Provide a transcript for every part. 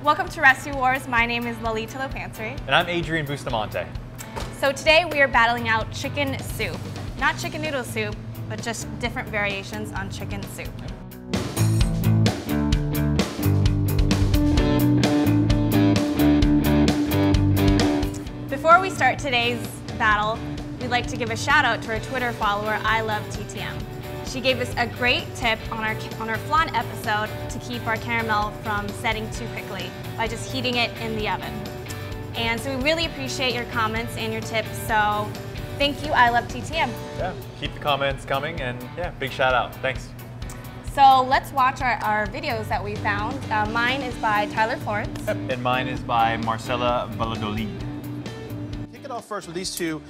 Welcome to Recipe Wars. My name is Lolita Lopansary. And I'm Adrian Bustamante. So today we are battling out chicken soup. Not chicken noodle soup, but just different variations on chicken soup. Before we start today's battle, we'd like to give a shout out to our Twitter follower, I Love TTM. She gave us a great tip on our flan episode to keep our caramel from setting too quickly by just heating it in the oven. And so we really appreciate your comments and your tips, so thank you, I Love TTM. Yeah, keep the comments coming, and yeah, big shout out. Thanks. So let's watch our videos that we found. Mine is by Tyler Florence. Yep. And mine is by Marcella Valladolid. Kick it off first with these two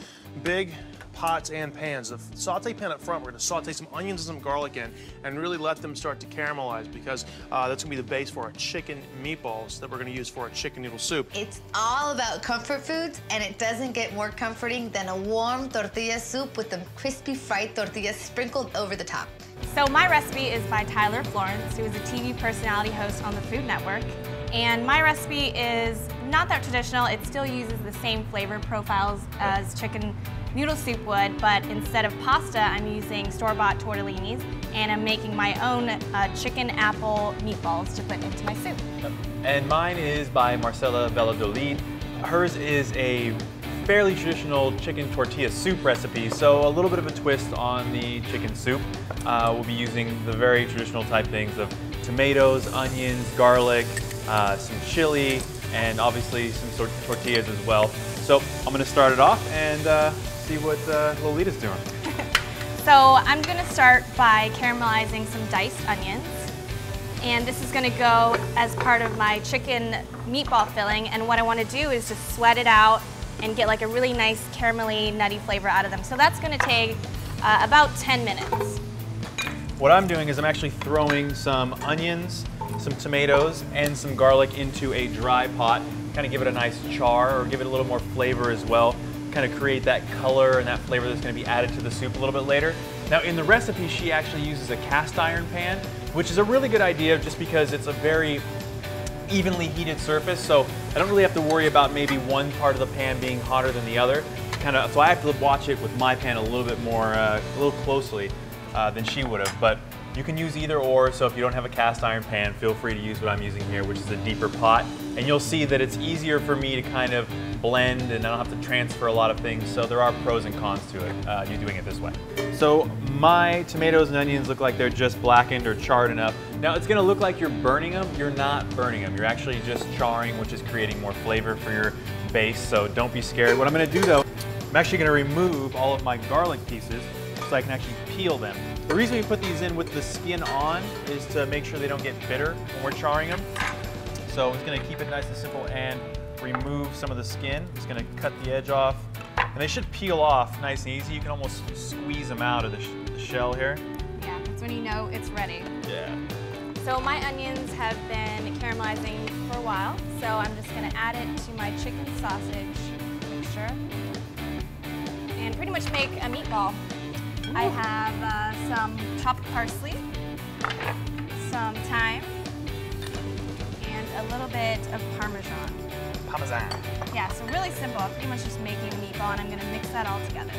big pots and pans. The saute pan up front, we're going to saute some onions and some garlic in and really let them start to caramelize, because that's going to be the base for our chicken meatballs that we're going to use for our chicken noodle soup. It's all about comfort foods, and it doesn't get more comforting than a warm tortilla soup with the crispy fried tortillas sprinkled over the top. So my recipe is by Tyler Florence, who is a TV personality host on the Food Network. And my recipe is not that traditional. It still uses the same flavor profiles as chicken noodle soup would, but instead of pasta, I'm using store-bought tortellinis, and I'm making my own chicken apple meatballs to put into my soup. And mine is by Marcella Valladolid. Hers is a fairly traditional chicken tortilla soup recipe, so a little bit of a twist on the chicken soup. We'll be using the very traditional type things of tomatoes, onions, garlic, some chili, and obviously some tortillas as well. So I'm going to start it off and see what Lolita's doing. So I'm going to start by caramelizing some diced onions. And this is going to go as part of my chicken meatball filling. And what I want to do is just sweat it out and get like a really nice caramelly, nutty flavor out of them. So that's going to take about 10 minutes. What I'm doing is I'm actually throwing some onions, some tomatoes, and some garlic into a dry pot. Kind of give it a nice char, or give it a little more flavor as well. Kind of create that color and that flavor that's going to be added to the soup a little bit later. Now in the recipe, she actually uses a cast iron pan, which is a really good idea just because it's a very evenly heated surface, so I don't really have to worry about maybe one part of the pan being hotter than the other. So I have to watch it with my pan a little bit more, a little closely than she would have. But you can use either or, so if you don't have a cast iron pan, feel free to use what I'm using here, which is a deeper pot. And you'll see that it's easier for me to kind of blend, and I don't have to transfer a lot of things, so there are pros and cons to it, you doing it this way. So my tomatoes and onions look like they're just blackened or charred enough. Now it's gonna look like you're burning them. You're not burning them. You're actually just charring, which is creating more flavor for your base, so don't be scared. What I'm gonna do though, I'm actually gonna remove all of my garlic pieces so I can actually peel them. The reason we put these in with the skin on is to make sure they don't get bitter when we're charring them. So I'm just gonna keep it nice and simple and remove some of the skin. Just gonna cut the edge off. And they should peel off nice and easy. You can almost squeeze them out of the shell here. Yeah, that's when you know it's ready. Yeah. So my onions have been caramelizing for a while, so I'm just gonna add it to my chicken sausage mixture and pretty much make a meatball. Ooh. I have some chopped parsley, some thyme, and a little bit of Parmesan. Yeah, so really simple. I'm pretty much just making a meatball, and I'm gonna mix that all together.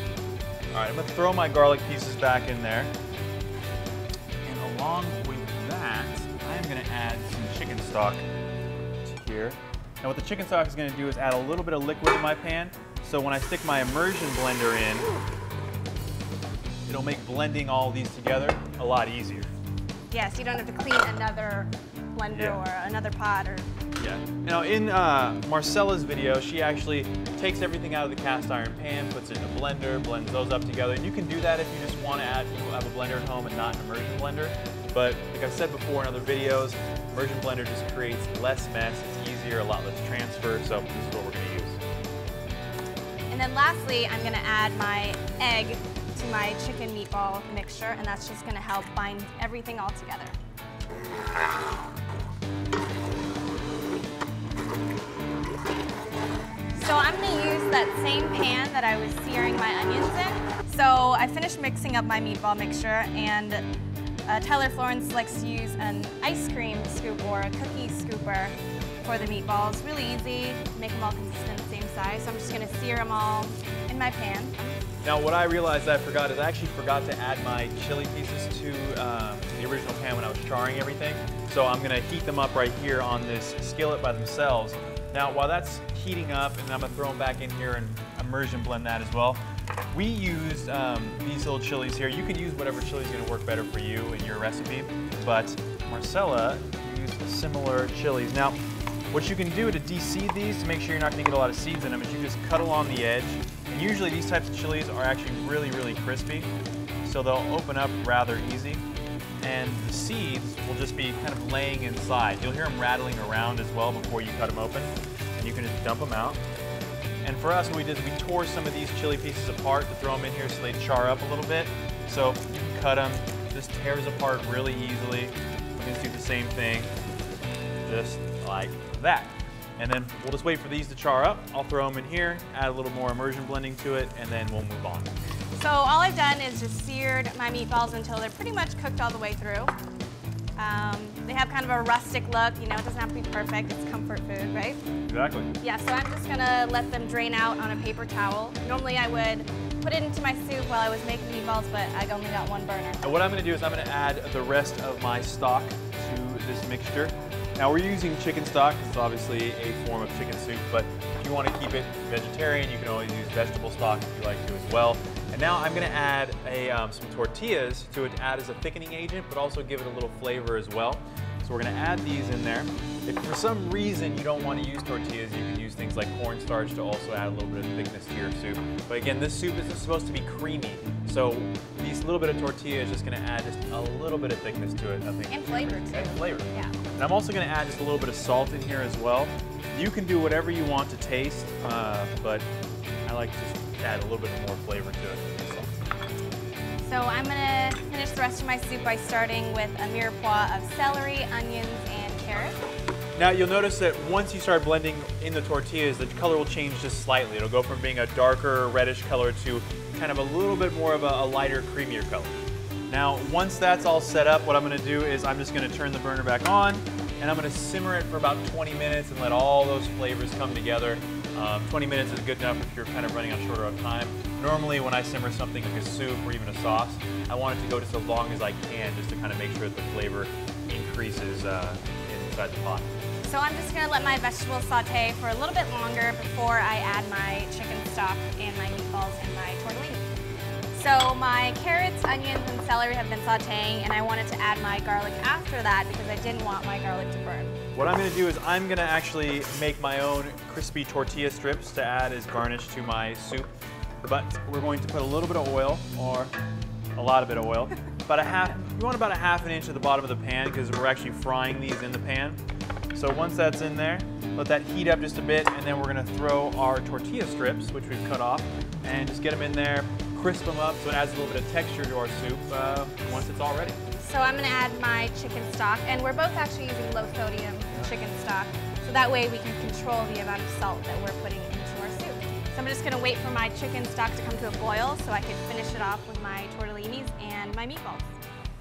All right, I'm gonna throw my garlic pieces back in there. And along with that, I'm gonna add some chicken stock to here. Now what the chicken stock is gonna do is add a little bit of liquid in my pan, so when I stick my immersion blender in, it'll make blending all these together a lot easier. Yeah, so you don't have to clean another blender or another pot or... Yeah. Now in Marcella's video, she actually takes everything out of the cast iron pan, puts it in a blender, blends those up together. And you can do that if you just want to have a blender at home and not an immersion blender. But like I've said before in other videos, immersion blender just creates less mess, it's easier, a lot less transfer, so this is what we're going to use. And then lastly, I'm going to add my egg to my chicken meatball mixture, and that's just going to help bind everything all together. So I'm going to use that same pan that I was searing my onions in. So I finished mixing up my meatball mixture, and Tyler Florence likes to use an ice cream scoop or a cookie scooper for the meatballs. Really easy, make them all consistent, same size. So I'm just gonna sear them all in my pan. Now what I realized I forgot is I actually forgot to add my chili pieces to the original pan when I was charring everything. So I'm gonna heat them up right here on this skillet by themselves. Now while that's heating up, and I'm gonna throw them back in here and immersion blend that as well. We used these little chilies here. You can use whatever chili is gonna work better for you in your recipe, but Marcella used similar chilies. Now, what you can do to de-seed these to make sure you're not gonna get a lot of seeds in them is you just cut along the edge. And usually these types of chilies are actually really, really crispy, so they'll open up rather easy. And the seeds will just be kind of laying inside. You'll hear them rattling around as well before you cut them open, and you can just dump them out. And for us, what we did is we tore some of these chili pieces apart to throw them in here so they char up a little bit. So you can cut them, this tears apart really easily. We're gonna do the same thing, just like that. And then we'll just wait for these to char up. I'll throw them in here, add a little more immersion blending to it, and then we'll move on. So all I've done is just seared my meatballs until they're pretty much cooked all the way through. They have kind of a rustic look, you know, it doesn't have to be perfect, it's comfort food, right? Exactly. Yeah, so I'm just gonna let them drain out on a paper towel. Normally I would put it into my soup while I was making meatballs, but I only got one burner. And what I'm gonna do is I'm gonna add the rest of my stock to this mixture. Now we're using chicken stock, it's obviously a form of chicken soup, but if you wanna keep it vegetarian, you can always use vegetable stock if you like to as well. And now I'm gonna add some tortillas to add as a thickening agent, but also give it a little flavor as well. So we're gonna add these in there. If for some reason you don't want to use tortillas, you can use things like cornstarch to also add a little bit of thickness to your soup. But again, this soup is supposed to be creamy, so these little bit of tortilla is just gonna add just a little bit of thickness to it, I think. And flavor too. And flavor. Yeah. And I'm also gonna add just a little bit of salt in here as well. You can do whatever you want to taste, but I like to just add a little bit more flavor to it. So I'm gonna finish the rest of my soup by starting with a mirepoix of celery, onions, and carrots. Now you'll notice that once you start blending in the tortillas, the color will change just slightly. It'll go from being a darker reddish color to kind of a little bit more of a lighter, creamier color. Now once that's all set up, what I'm gonna do is I'm just gonna turn the burner back on, and I'm gonna simmer it for about 20 minutes and let all those flavors come together. 20 minutes is good enough if you're kind of running on shorter of time. Normally when I simmer something like a soup or even a sauce, I want it to go just as long as I can, just to kind of make sure that the flavor increases inside the pot. So I'm just gonna let my vegetables saute for a little bit longer before I add my chicken stock and my meatballs and my tortellini. So my carrots, onions, and celery have been sauteing, and I wanted to add my garlic after that because I didn't want my garlic to burn. What I'm gonna do is I'm gonna actually make my own crispy tortilla strips to add as garnish to my soup. But we're going to put a little bit of oil, or a lot of bit of oil. You want about a half an inch at the bottom of the pan because we're actually frying these in the pan. So once that's in there, let that heat up just a bit, and then we're gonna throw our tortilla strips, which we've cut off, and just get them in there, crisp them up so it adds a little bit of texture to our soup once it's all ready. So I'm gonna add my chicken stock, and we're both actually using low sodium chicken stock, so that way we can control the amount of salt that we're putting into our soup. So I'm just gonna wait for my chicken stock to come to a boil so I can finish it off with my tortellinis and my meatballs.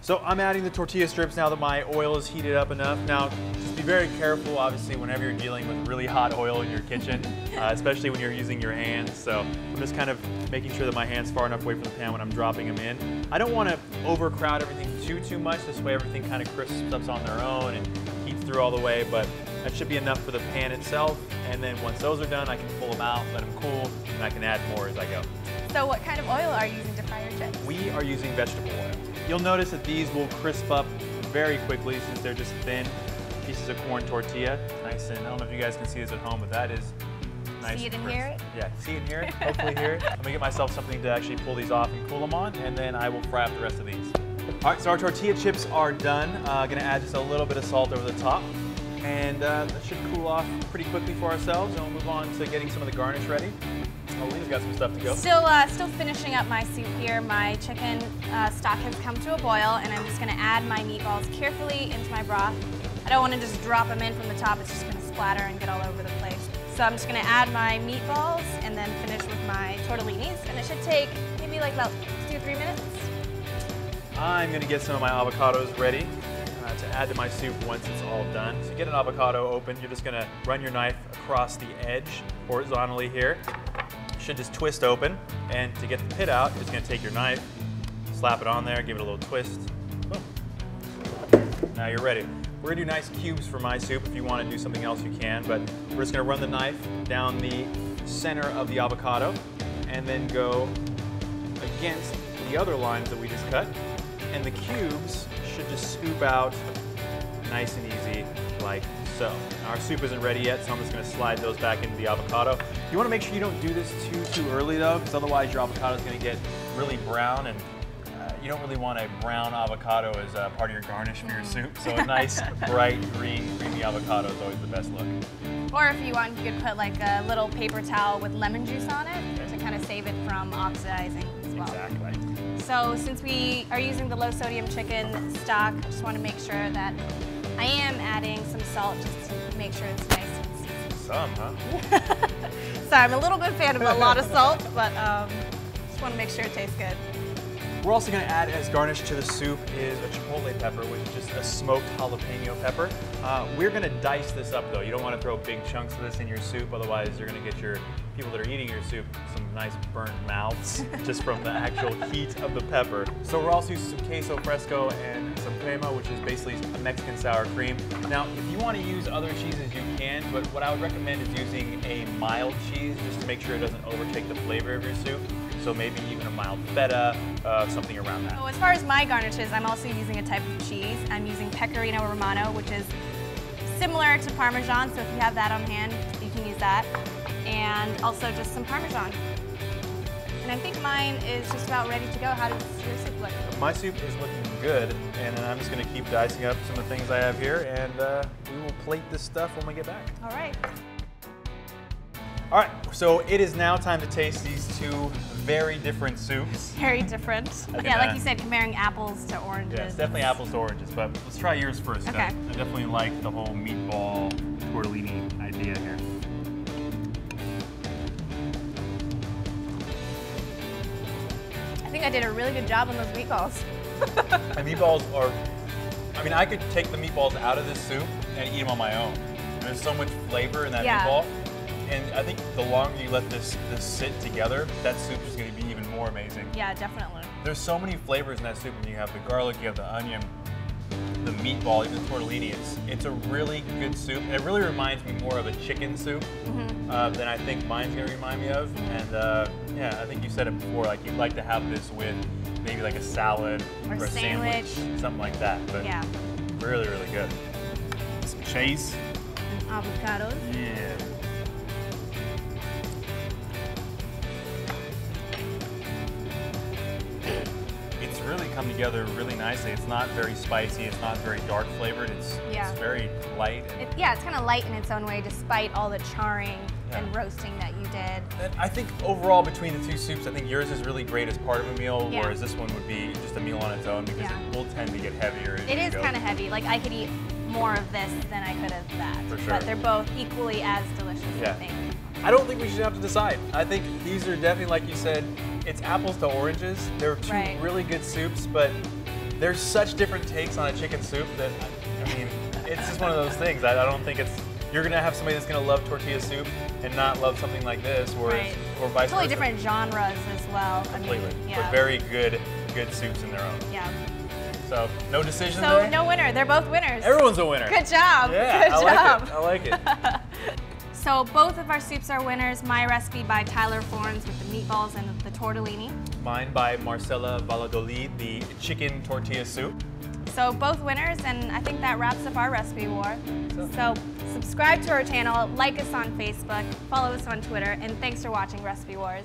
So I'm adding the tortilla strips now that my oil is heated up enough. Now, just be very careful, obviously, whenever you're dealing with really hot oil in your kitchen, especially when you're using your hands. So I'm just kind of making sure that my hand's far enough away from the pan when I'm dropping them in. I don't want to overcrowd everything too much. This way everything kind of crisps up on their own and heats through all the way, but that should be enough for the pan itself. And then once those are done, I can pull them out, let them cool, and I can add more as I go. So what kind of oil are you using to fry your chips? We are using vegetable oil. You'll notice that these will crisp up very quickly since they're just thin pieces of corn tortilla. Nice, and I don't know if you guys can see this at home, but that is nice. See it and crisp. hear it? Yeah, see it and hear it, hopefully hear it. I'm gonna get myself something to actually pull these off and cool them on, and then I will fry up the rest of these. All right, so our tortilla chips are done. Gonna add just a little bit of salt over the top, and that should cool off pretty quickly for ourselves, and we'll move on to getting some of the garnish ready. Oh, Lena's got some stuff to go. Still finishing up my soup here. My chicken stock has come to a boil, and I'm just gonna add my meatballs carefully into my broth. I don't wanna just drop them in from the top, it's just gonna splatter and get all over the place. So I'm just gonna add my meatballs and then finish with my tortellinis, and it should take maybe like about 2 or 3 minutes. I'm gonna get some of my avocados ready to add to my soup once it's all done. So you get an avocado open, you're just gonna run your knife across the edge horizontally here. It should just twist open, and to get the pit out, you're just gonna take your knife, slap it on there, give it a little twist. Boom. Now you're ready. We're gonna do nice cubes for my soup. If you wanna do something else, you can, but we're just gonna run the knife down the center of the avocado and then go against the other lines that we just cut. And the cubes should just scoop out nice and easy like so. Now our soup isn't ready yet, so I'm just gonna slide those back into the avocado. You wanna make sure you don't do this too early though, because otherwise your avocado is gonna get really brown, and you don't really want a brown avocado as part of your garnish for your soup. So a nice, bright, green, creamy avocado is always the best look. Or if you want, you could put like a little paper towel with lemon juice on it to kind of save it from oxidizing as well. Exactly. So since we are using the low sodium chicken stock, I just want to make sure that I am adding some salt just to make sure it's nice and seasoned. Some, huh? So I'm a little bit fan of a lot of salt, but just want to make sure it tastes good. We're also going to add as garnish to the soup is a chipotle pepper, which is just a smoked jalapeno pepper. We're going to dice this up though. You don't want to throw big chunks of this in your soup, otherwise you're going to get your people that are eating your soup some nice burnt mouths just from the actual heat of the pepper. So we're also using some queso fresco and some crema, which is basically a Mexican sour cream. Now, if you want to use other cheeses, you can, but what I would recommend is using a mild cheese just to make sure it doesn't overtake the flavor of your soup. So maybe even a mild feta, something around that. So as far as my garnishes, I'm also using a type of cheese. I'm using Pecorino Romano, which is similar to Parmesan, so if you have that on hand, you can use that. And also just some Parmesan. And I think mine is just about ready to go. How does your soup look? My soup is looking good, and then I'm just gonna keep dicing up some of the things I have here, and we will plate this stuff when we get back. All right. All right, so it is now time to taste these two very different soups. Very different. Yeah, like you said, comparing apples to oranges. Yeah, it's definitely apples to oranges, but let's try yours first. Okay. I definitely like the whole meatball tortellini idea here. I think I did a really good job on those meatballs. And meatballs are, I mean, I could take the meatballs out of this soup and eat them on my own. There's so much flavor in that meatball. And I think the longer you let this sit together, that soup is going to be even more amazing. Yeah, definitely. There's so many flavors in that soup. When you have the garlic, you have the onion, the meatball, even the tortellini. It's a really good soup. And it really reminds me more of a chicken soup than I think mine's going to remind me of. And yeah, I think you said it before, like you'd like to have this with maybe like a salad or a sandwich, something like that. But yeah, really, really good. Some cheese. And avocados. Yeah. Really come together really nicely. It's not very spicy, it's not very dark flavored, it's very light. It's kind of light in its own way despite all the charring and roasting that you did. And I think overall between the two soups, I think yours is really great as part of a meal, whereas this one would be just a meal on its own because it will tend to get heavier as you go. It is kind of heavy. Like I could eat more of this than I could of that. For sure. But they're both equally as delicious, I think. I don't think we should have to decide. I think these are definitely, like you said, it's apples to oranges. They're two really good soups, but there's such different takes on a chicken soup that, I mean, it's just one of those things. I don't think it's, you're gonna have somebody that's gonna love tortilla soup and not love something like this, whereas, or vice versa. Totally different genres as well. Completely, I mean, but very good soups in their own. Yeah. So, no decision there? So, no winner. They're both winners. Everyone's a winner. Good job. Yeah, Good job. I like it. So both of our soups are winners. My recipe by Tyler Florence with the meatballs and the tortellini. Mine by Marcella Valladolid, the chicken tortilla soup. So both winners, and I think that wraps up our recipe war. So subscribe to our channel, like us on Facebook, follow us on Twitter, and thanks for watching Recipe Wars.